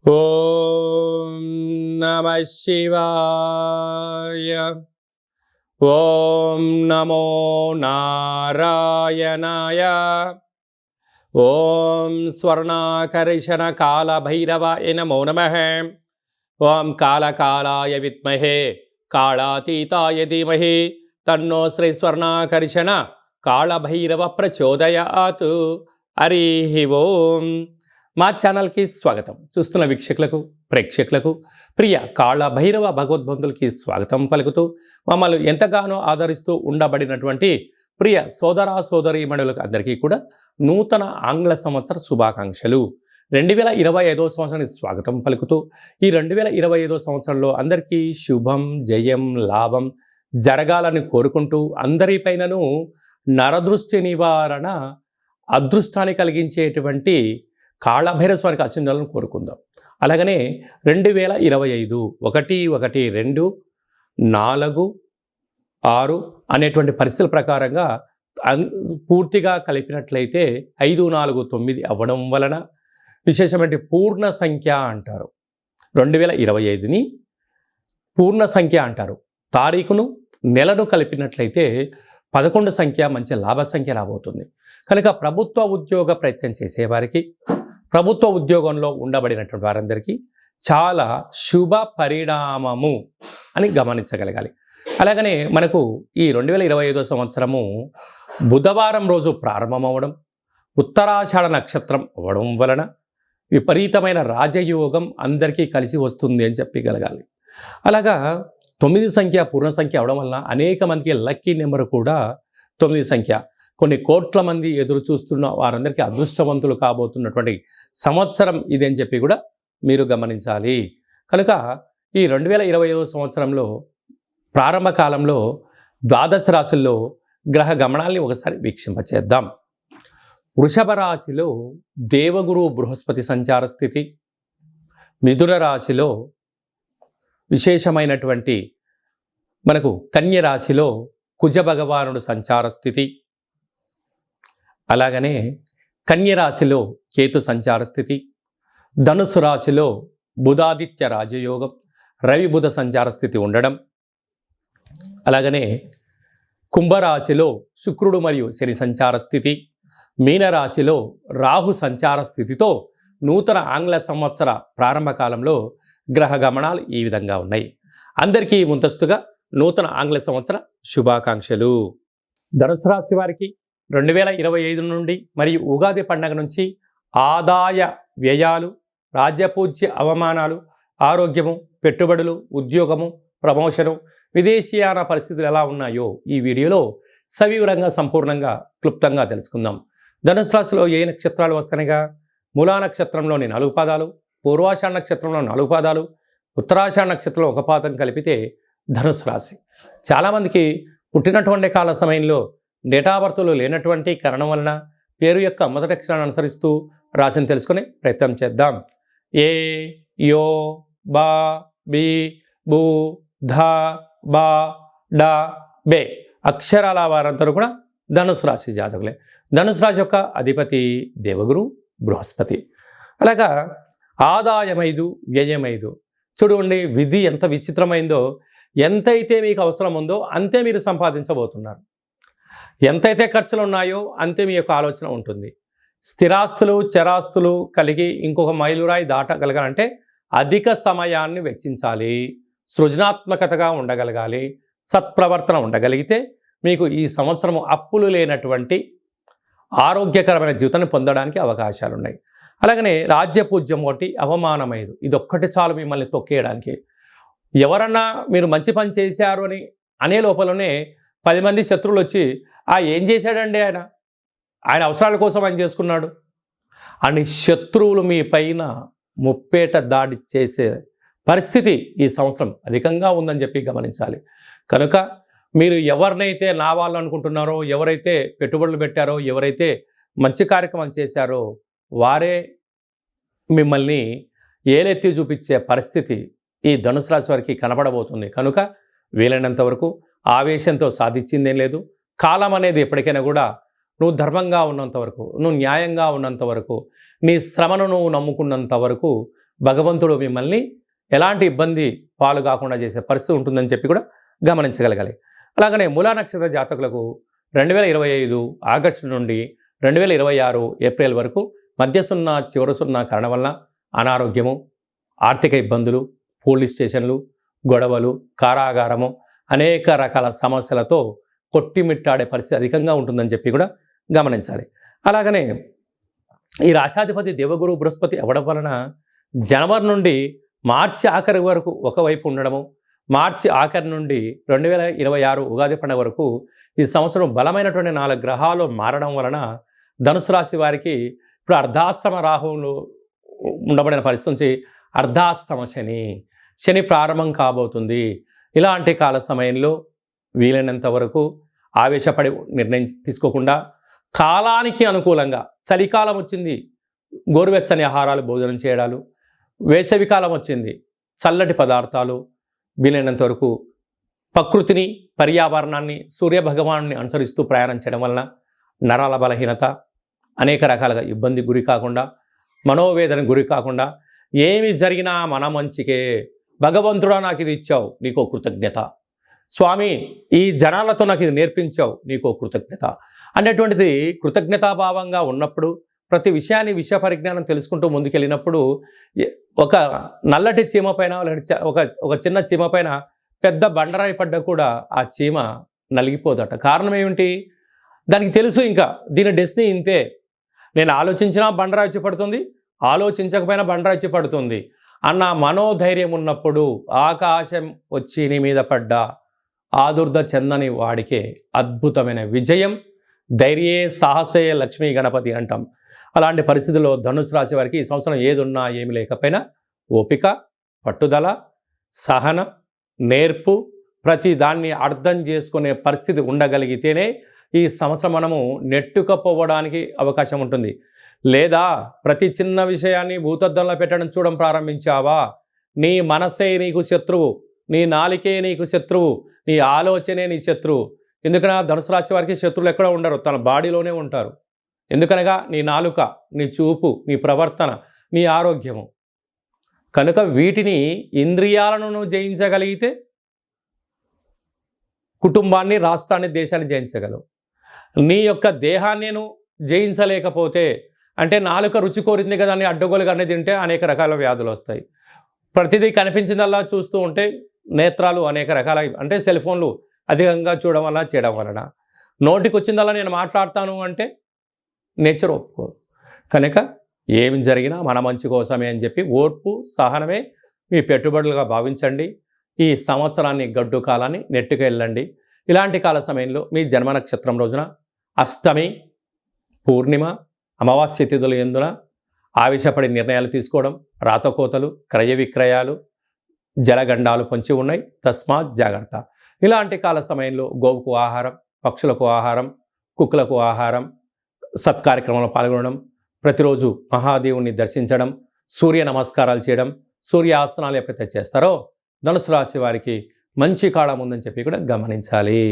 ఓం నమ శివాయ. ఓం నమో నారాయణాయ. ఓం స్వర్ణాకర్షణ కాళభైరవాయ నమో నమః. ఓం కాళకాళాయ విద్మహే కాళాతీతాయ ధీమహి తన్నో శ్రీ స్వర్ణాకర్షణ కాళభైరవ ప్రచోదయాత్. హరి ఓం. మా ఛానల్కి స్వాగతం. చూస్తున్న వీక్షకులకు ప్రేక్షకులకు ప్రియ కాళభైరవ భగవద్బంధులకి స్వాగతం పలుకుతూ మమ్మల్ని ఎంతగానో ఆదరిస్తూ ఉండబడినటువంటి ప్రియ సోదర సోదరీమణులకు అందరికీ కూడా నూతన ఆంగ్ల సంవత్సర శుభాకాంక్షలు. 2025 సంవత్సరానికి స్వాగతం పలుకుతూ ఈ 2025 సంవత్సరంలో అందరికీ శుభం జయం లాభం జరగాలని కోరుకుంటూ అందరిపైనను నరదృష్టి నివారణ అదృష్టాన్ని కలిగించేటువంటి కాళభైరవ స్వామికి ఆశీర్వాదాలను కోరుకుందాం. అలాగనే 2025 1-1-2-4-6 అనేటువంటి పరిస్థితుల ప్రకారంగా పూర్తిగా కలిపినట్లయితే 5-4-9 అవ్వడం వలన విశేషమైన పూర్ణ సంఖ్య అంటారు. 2025ని పూర్ణ సంఖ్య అంటారు. తారీఖును నెలను కలిపినట్లయితే 11 సంఖ్య మంచి లాభ సంఖ్య రాబోతుంది. కనుక ప్రభుత్వ ఉద్యోగ ప్రయత్నం చేసేవారికి, ప్రభుత్వ ఉద్యోగంలో ఉండబడినటువంటి వారందరికీ చాలా శుభ పరిణామము అని గమనించగలగాలి. అలాగనే మనకు ఈ 2025 సంవత్సరము బుధవారం రోజు ప్రారంభమవడం, ఉత్తరాషాఢ నక్షత్రం అవ్వడం వలన విపరీతమైన రాజయోగం అందరికీ కలిసి వస్తుంది అని చెప్పగలగాలి. అలాగా 9 సంఖ్య పూర్ణ సంఖ్య అవడం వలన అనేక మందికి లక్కీ నెంబర్ కూడా 9 సంఖ్య. కొన్ని కోట్ల మంది ఎదురు చూస్తున్న వారందరికీ అదృష్టవంతులు కాబోతున్నటువంటి సంవత్సరం ఇది అని చెప్పి కూడా మీరు గమనించాలి. కనుక ఈ 2025 సంవత్సరంలో ప్రారంభ కాలంలో ద్వాదశ రాశుల్లో గ్రహ గమనాల్ని ఒకసారి వీక్షింపచేద్దాం. వృషభ రాశిలో దేవగురు బృహస్పతి సంచార స్థితి, మిథున రాశిలో విశేషమైనటువంటి మనకు కన్య రాశిలో కుజ భగవానుడు సంచార స్థితి, అలాగనే కన్య రాశిలో కేతు సంచార స్థితి, ధనుసు రాశిలో బుధాదిత్య రాజయోగం రవి బుధ సంచార స్థితి ఉండడం, అలాగనే కుంభరాశిలో శుక్రుడు మరియు శని సంచార స్థితి, మీనరాశిలో రాహు సంచార స్థితితో నూతన ఆంగ్ల సంవత్సర ప్రారంభ కాలంలో గ్రహ గమనాలు ఈ విధంగా ఉన్నాయి. అందరికీ ముందస్తుగా నూతన ఆంగ్ల సంవత్సర శుభాకాంక్షలు. ధనుసు రాశి వారికి 2025 నుండి మరియు ఉగాది పండగ నుంచి ఆదాయ వ్యయాలు, రాజ్యపూజ్య అవమానాలు, ఆరోగ్యము, పెట్టుబడులు, ఉద్యోగము, ప్రమోషను, విదేశీయాన పరిస్థితులు ఎలా ఉన్నాయో ఈ వీడియోలో సవివరంగా సంపూర్ణంగా క్లుప్తంగా తెలుసుకుందాం. ధనుసు రాశిలో ఏ నక్షత్రాలు వస్తాయిగా మూలా నక్షత్రంలోని 4 పాదాలు, పూర్వాషాఢ నక్షత్రంలో 4 పాదాలు, ఉత్తరాషాఢ నక్షత్రంలో 1 పాదం కలిపితే ధనుసు రాశి. చాలామందికి పుట్టినటువంటి కాల సమయంలో డేటా బర్త్లు లేనటువంటి కారణం వలన పేరు యొక్క మొదటి అక్షరాన్ని అనుసరిస్తూ రాశిని తెలుసుకునే ప్రయత్నం చేద్దాం. ఏ, యో, బా, బి, బు, ధ, బా, డ, బే అక్షరాల వారందరూ కూడా ధనుసు రాశి జాతకులే. ధనుసు రాశి యొక్క అధిపతి దేవగురు బృహస్పతి. అలాగా ఆదాయం 5, వ్యయం 5. చూడండి, విధి ఎంత విచిత్రమైందో. ఎంతైతే మీకు అవసరం ఉందో అంతే మీరు సంపాదించబోతున్నారు. ఎంతైతే ఖర్చులు ఉన్నాయో అంతే మీ యొక్క ఆలోచన ఉంటుంది. స్థిరాస్తులు చరాస్తులు కలిగి ఇంకొక మైలురాయి దాటగలగాలంటే అధిక సమయాన్ని వెచ్చించాలి, సృజనాత్మకతగా ఉండగలగాలి, సత్ప్రవర్తన ఉండగలిగితే మీకు ఈ సంవత్సరం అప్పులు లేనటువంటి ఆరోగ్యకరమైన జీవితాన్ని పొందడానికి అవకాశాలు ఉన్నాయి. అలాగనే రాజ్యపూజ్యం 1, అవమానం 5. ఇదొక్కటి చాలు మిమ్మల్ని తొక్కేయడానికి. ఎవరన్నా మీరు మంచి పని చేశారు అని అనే లోపలనే 10 మంది శత్రువులు వచ్చి ఏం చేశాడండి ఆయన అవసరాల కోసం ఆయన చేసుకున్నాడు అని శత్రువులు మీ పైన ముప్పేట దాడి చేసే పరిస్థితి ఈ సంవత్సరం అధికంగా ఉందని చెప్పి గమనించాలి. కనుక మీరు ఎవరినైతే నా వాళ్ళు అనుకుంటున్నారో, ఎవరైతే పెట్టుబడులు పెట్టారో, ఎవరైతే మంచి కార్యక్రమం చేశారో వారే మిమ్మల్ని ఏలెత్తి చూపించే పరిస్థితి ఈ ధనుసు రాశి వారికి కనపడబోతుంది. కనుక వీలైనంత వరకు ఆవేశంతో సాధించిందేం లేదు. కాలం అనేది ఎప్పటికైనా కూడా నువ్వు ధర్మంగా ఉన్నంత వరకు, నువ్వు న్యాయంగా ఉన్నంత వరకు, నీ శ్రమను నువ్వు నమ్ముకున్నంత వరకు భగవంతుడు మిమ్మల్ని ఎలాంటి ఇబ్బంది పాలు కాకుండా చేసే పరిస్థితి ఉంటుందని చెప్పి కూడా గమనించగలగాలి. అలాగనే మూలా నక్షత్ర జాతకులకు 2025 ఆగస్టు నుండి 2026 ఏప్రిల్ వరకు మధ్య సున్నా చివరి సున్నా కారణం వల్ల అనారోగ్యము, ఆర్థిక ఇబ్బందులు, పోలీస్ స్టేషన్లు, గొడవలు, కారాగారము, అనేక రకాల సమస్యలతో కొట్టిమిట్టాడే పరిస్థితి అధికంగా ఉంటుందని చెప్పి కూడా గమనించాలి. అలాగనే ఈ రాశాధిపతి దేవగురు బృహస్పతి అవ్వడం వలన జనవరి నుండి మార్చి ఆఖరి వరకు ఒకవైపు ఉండడము, మార్చి ఆఖరి నుండి 2026 ఉగాది పండుగ వరకు ఈ సంవత్సరం బలమైనటువంటి 4 గ్రహాలు మారడం వలన ధనుసు రాశి వారికి ఇప్పుడు అర్ధాష్టమ రాహువులు ఉండబడిన పరిస్థితి నుంచి అర్ధాష్టమ శని ప్రారంభం కాబోతుంది. ఇలాంటి కాల సమయంలో వీలైనంత వరకు ఆవేశపడి నిర్ణయం తీసుకోకుండా కాలానికి అనుకూలంగా, చలికాలం వచ్చింది గోరువెచ్చని ఆహారాలు భోజనం చేయడాలు, వేసవికాలం వచ్చింది చల్లటి పదార్థాలు, వీలైనంత వరకు ప్రకృతిని, పర్యావరణాన్ని, సూర్యభగవాన్ని అనుసరిస్తూ ప్రయాణం చేయడం వలన నరాల బలహీనత, అనేక రకాలుగా ఇబ్బందికి గురి కాకుండా, మనోవేదనకు గురి కాకుండా, ఏమి జరిగినా మన మంచికే, భగవంతుడా నాకు ఇది ఇచ్చావు నీకో కృతజ్ఞత, స్వామి ఈ జనాలతో నాకు ఇది నేర్పించావు నీకో కృతజ్ఞత అనేటువంటిది కృతజ్ఞతాభావంగా ఉన్నప్పుడు, ప్రతి విషయాన్ని విషయ పరిజ్ఞానం తెలుసుకుంటూ ముందుకెళ్ళినప్పుడు ఒక నల్లటి చీమ పైన, ఒక చిన్న చీమ పైన పెద్ద బండరాయి పడ్డా కూడా ఆ చీమ నలిగిపోదట. కారణం ఏమిటి? దానికి తెలుసు ఇంకా దీని డెస్టినీ ఇంతే, నేను ఆలోచించినా బండరాయి వచ్చి పడుతుంది, ఆలోచించకపోయినా బండరాయి వచ్చి పడుతుంది అన్న మనోధైర్యం ఉన్నప్పుడు ఆకాశం వచ్చి నీ మీద పడ్డా ఆదుర్ద చెందని వాడికే అద్భుతమైన విజయం, ధైర్యే సాహసే లక్ష్మీ గణపతి అంటాం. అలాంటి పరిస్థితుల్లో ధనుసు రాశి వారికి ఈ సంవత్సరం ఏదున్నా ఏమి లేకపోయినా ఓపిక, పట్టుదల, సహనం, నేర్పు, ప్రతి దాన్ని అర్థం చేసుకునే పరిస్థితి ఉండగలిగితేనే ఈ సంవత్సరం మనము నెట్టుకపోవడానికి అవకాశం ఉంటుంది. లేదా ప్రతి చిన్న విషయాన్ని భూతద్దంలో పెట్టడం చూడడం ప్రారంభించావా, నీ మనసే నీకు శత్రువు, నీ నాలికే నీకు శత్రువు, నీ ఆలోచనే నీ శత్రువు. ఎందుకనగా ధనుసు రాశి వారికి శత్రువులు ఎక్కడ ఉండరు, తన బాడీలోనే ఉంటారు. ఎందుకనగా నీ నాలుక, నీ చూపు, నీ ప్రవర్తన, నీ ఆరోగ్యము. కనుక వీటిని, ఇంద్రియాలను నువ్వు జయించగలిగితే కుటుంబాన్ని, రాష్ట్రాన్ని, దేశాన్ని జయించగలవు. నీ యొక్క దేహాన్ని నువ్వు జయించలేకపోతే, అంటే నాలుక రుచి కోరింది కదా అని అడ్డగోలుగా అనేది తింటే అనేక రకాల వ్యాధులు వస్తాయి. ప్రతిదీ కనిపించిందల్లా చూస్తూ ఉంటే నేత్రాలు అనేక రకాల, అంటే సెల్ ఫోన్లు అధికంగా చూడడం వల్ల చేయడం వలన, నోటికి వచ్చిందల్లా నేను మాట్లాడతాను అంటే నేచర్ ఒప్పుకోదు. కనుక ఏమి జరిగినా మన మంచి కోసమే అని చెప్పి ఓర్పు, సహనమే మీ పెట్టుబడులుగా భావించండి. ఈ సంవత్సరాన్ని, గడ్డు కాలాన్ని నెట్టుకు వెళ్ళండి. ఇలాంటి కాల సమయంలో మీ జన్మ నక్షత్రం రోజున అష్టమి, పూర్ణిమ, అమావాస్య తిథుల యందున ఆవేశపడి నిర్ణయాలు తీసుకోవడం, రాతకోతలు, క్రయ విక్రయాలు, జలగండాలు పొంచి ఉన్నాయి, తస్మాత్ జాగ్రత్త. ఇలాంటి కాల సమయంలో గోవుకు ఆహారం, పక్షులకు ఆహారం, కుక్కలకు ఆహారం, సత్కార్యక్రమంలో పాల్గొనడం, ప్రతిరోజు మహాదేవుని దర్శించడం, సూర్య నమస్కారాలు చేయడం, సూర్యాసనాలు ఎప్పుడైతే చేస్తారో ధనుసు రాశి వారికి మంచి కాలం ఉందని చెప్పి కూడా గమనించాలి.